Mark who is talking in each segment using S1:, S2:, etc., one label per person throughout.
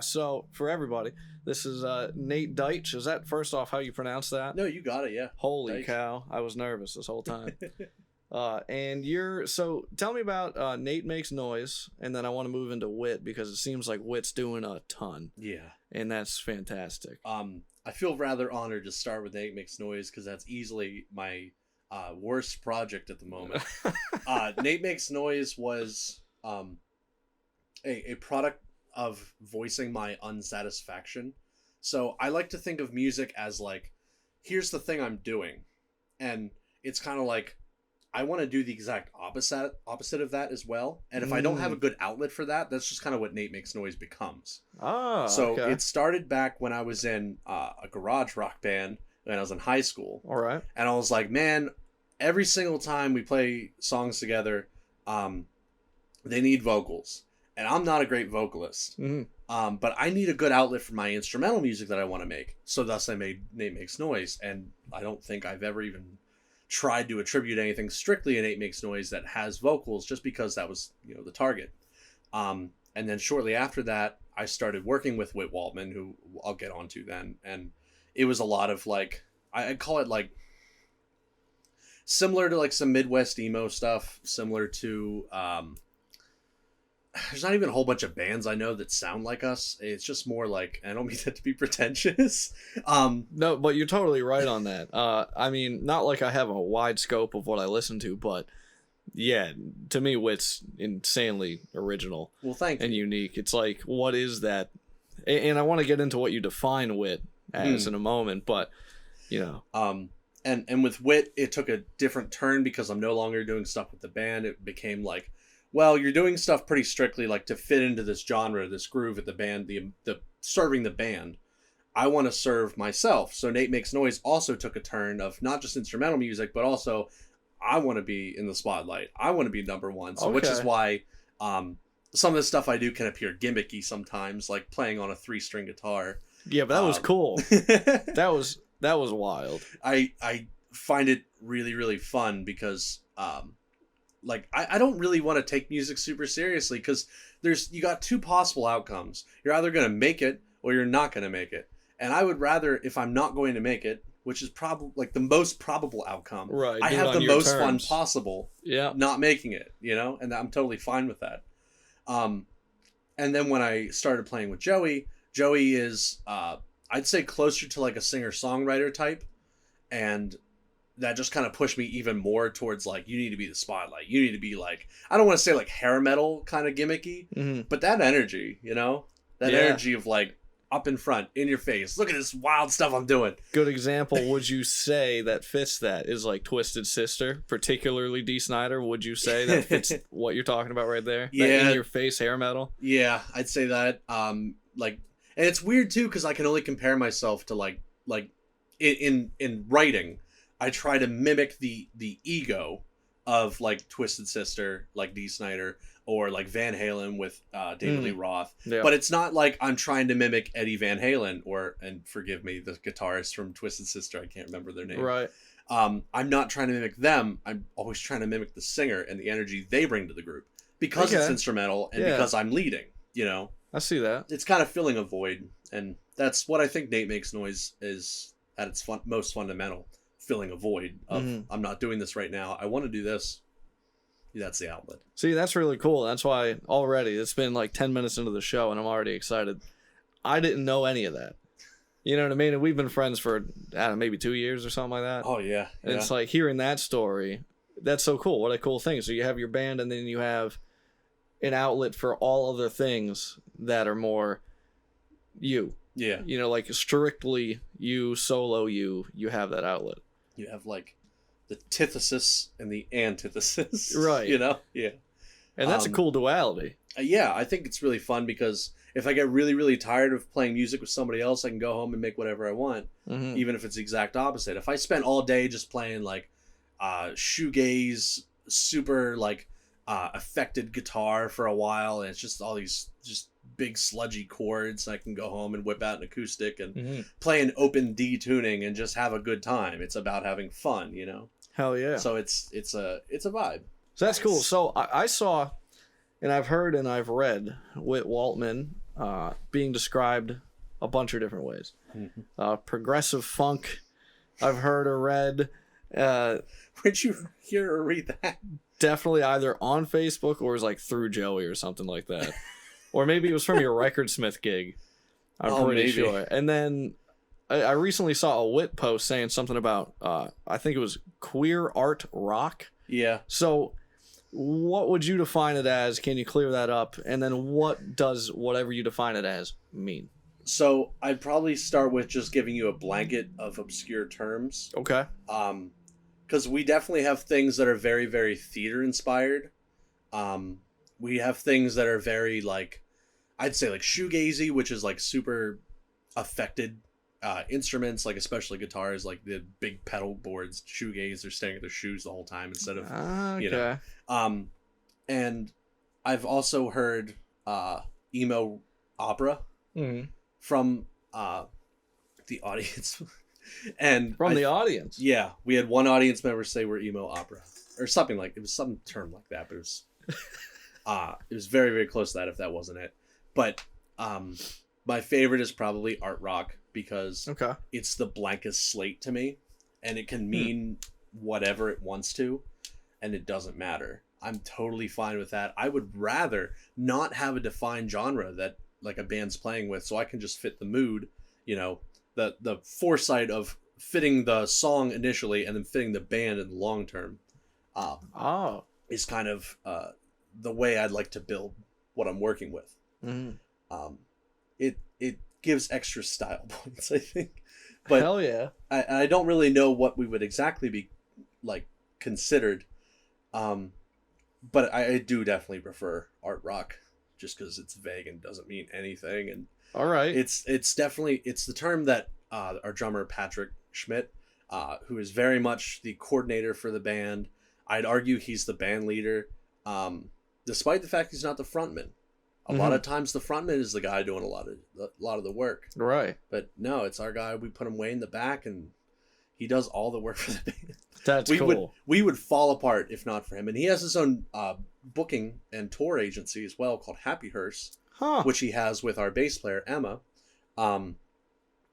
S1: So, for everybody, this is Nate Deitch. Is that first off how you pronounce that?
S2: No, you got it, yeah.
S1: Holy
S2: Deitch.
S1: cow. I was nervous this whole time. So tell me about Nate Makes Noise, and then I want to move into Whit because it seems like Whit's doing a ton.
S2: Yeah.
S1: And that's fantastic.
S2: I feel rather honored to start with Nate Makes Noise because that's easily my worst project at the moment. Nate Makes Noise was a product of voicing my unsatisfaction. So I like to think of music as like, here's the thing I'm doing. And it's kind of like, I want to do the exact opposite of that as well. And if I don't have a good outlet for that, that's just kind of what Nate Makes Noise becomes. So
S1: okay.
S2: It started back when I was in a garage rock band when I was in high school.
S1: All right.
S2: And I was like, man, every single time we play songs together, they need vocals. And I'm not a great vocalist. But I need a good outlet for my instrumental music that I want to make. So thus I made Nate Makes Noise. And I don't think I've ever even tried to attribute anything strictly to Nate Makes Noise that has vocals, just because that was, the target. And then shortly after that, I started working with Whit Waltman, who I'll get onto then. And it was a lot of like, I'd call it like similar to like some Midwest emo stuff, similar to, there's not even a whole bunch of bands I know that sound like us. It's just more like, I don't mean that to be pretentious.
S1: No, but you're totally right on that. I mean, not like I have a wide scope of what I listen to, but yeah, to me, Whit's insanely original.
S2: Well, thank you.
S1: And unique. It's like, what is that? And I want to get into what you define Whit as in a moment, but
S2: And with Whit, it took a different turn because I'm no longer doing stuff with the band. It became like, well, you're doing stuff pretty strictly like to fit into this genre, this groove at the band, the serving the band. I want to serve myself. So Nate Makes Noise also took a turn of not just instrumental music, but also I want to be in the spotlight. I want to be number one. So which is why some of the stuff I do can appear gimmicky sometimes, like playing on a 3-string guitar.
S1: Yeah, but that was cool. That was wild.
S2: I find it really, really fun because like I don't really want to take music super seriously because you got two possible outcomes. You're either going to make it or you're not going to make it. And I would rather, if I'm not going to make it, which is probably like the most probable outcome,
S1: right?
S2: I have the most fun possible not making it, and I'm totally fine with that. And then when I started playing with Joey is I'd say closer to like a singer-songwriter type, and that just kind of pushed me even more towards like, you need to be the spotlight. You need to be like, I don't want to say like hair metal kind of gimmicky, but that energy, that energy of like up in front, in your face. Look at this wild stuff I'm doing.
S1: Good example. Would you say that fits that is like Twisted Sister, particularly Dee Snider? Would you say that fits what you're talking about right there?
S2: Yeah.
S1: That in your face hair metal?
S2: Yeah, I'd say that. Like, and it's weird too, because I can only compare myself to like in writing. I try to mimic the ego of like Twisted Sister, like Dee Snider, or like Van Halen with David Lee Roth. Yeah. But it's not like I'm trying to mimic Eddie Van Halen and forgive me, the guitarist from Twisted Sister. I can't remember their name.
S1: Right.
S2: I'm not trying to mimic them. I'm always trying to mimic the singer and the energy they bring to the group because it's instrumental and because I'm leading,
S1: I see that.
S2: It's kind of filling a void. And that's what I think Nate Makes Noise is at its most fundamental. Filling a void of I'm not doing this right now. I want to do this. That's the outlet.
S1: See, that's really cool. That's why already it's been like 10 minutes into the show and I'm already excited. I didn't know any of that. You know what I mean? And we've been friends for, I don't know, maybe 2 years or something like that.
S2: Oh, yeah.
S1: And it's like hearing that story. That's so cool. What a cool thing. So you have your band and then you have an outlet for all other things that are more you.
S2: Yeah.
S1: Like strictly you, solo you have that outlet.
S2: You have like the antithesis and the antithesis.
S1: Right.
S2: Yeah.
S1: And that's a cool duality.
S2: Yeah, I think it's really fun because if I get really, really tired of playing music with somebody else, I can go home and make whatever I want, even if it's the exact opposite. If I spent all day just playing like shoegaze, super like affected guitar for a while, and it's just all these just big sludgy chords, I can go home and whip out an acoustic and play an open D tuning and just have a good time. It's about having fun,
S1: Hell yeah.
S2: So it's a vibe.
S1: So that's cool. So I saw, and I've heard and I've read Whit Waltman being described a bunch of different ways.
S2: Mm-hmm.
S1: Progressive funk, I've heard or read.
S2: Where'd you hear or read that?
S1: Definitely either on Facebook or it was like through Joey or something like that. Or maybe it was from your Recordsmith gig. I'm pretty
S2: maybe.
S1: sure. And then I recently saw a Whit post saying something about, I think it was queer art rock.
S2: Yeah.
S1: So what would you define it as? Can you clear that up? And then what does whatever you define it as mean?
S2: So I'd probably start with just giving you a blanket of obscure terms.
S1: Okay.
S2: Because we definitely have things that are very, very theater inspired. We have things that are very like, I'd say like shoegazy, which is like super affected instruments, like especially guitars, like the big pedal boards, shoegaze, they're staring at their shoes the whole time instead of, you know. And I've also heard emo opera from the audience. And
S1: from the audience.
S2: Yeah, we had one audience member say we're emo opera or something like it was some term like that, but it was very, very close to that if that wasn't it. But my favorite is probably art rock because it's the blankest slate to me, and it can mean whatever it wants to, and it doesn't matter. I'm totally fine with that. I would rather not have a defined genre that like a band's playing with, so I can just fit the mood, you know, the foresight of fitting the song initially and then fitting the band in the long term is kind of the way I'd like to build what I'm working with. It gives extra style points, I think. But
S1: hell yeah.
S2: I don't really know what we would exactly be like considered. But I do definitely prefer art rock just because it's vague and doesn't mean anything. And
S1: all right,
S2: it's definitely the term that our drummer Patrick Schmidt, who is very much the coordinator for the band. I'd argue he's the band leader, despite the fact he's not the frontman. A lot of times the frontman is the guy doing a lot of the work.
S1: Right.
S2: But no, it's our guy. We put him way in the back, and he does all the work for the band.
S1: That's cool.
S2: We would fall apart if not for him. And he has his own booking and tour agency as well called Happy Hearse, which he has with our bass player Emma. And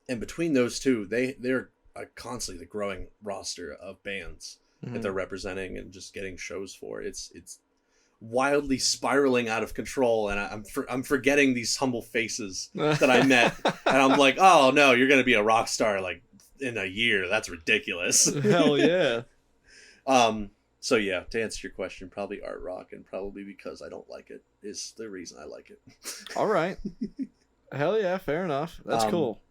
S2: between those two, they're constantly the growing roster of bands that they're representing and just getting shows for. It's wildly spiraling out of control, and I'm forgetting these humble faces that I met, and I'm like, oh no, you're gonna be a rock star like in a year. That's ridiculous.
S1: Hell yeah.
S2: So yeah, to answer your question, probably art rock, and probably because I don't like it is the reason I like it.
S1: All right. Hell yeah, fair enough. That's cool.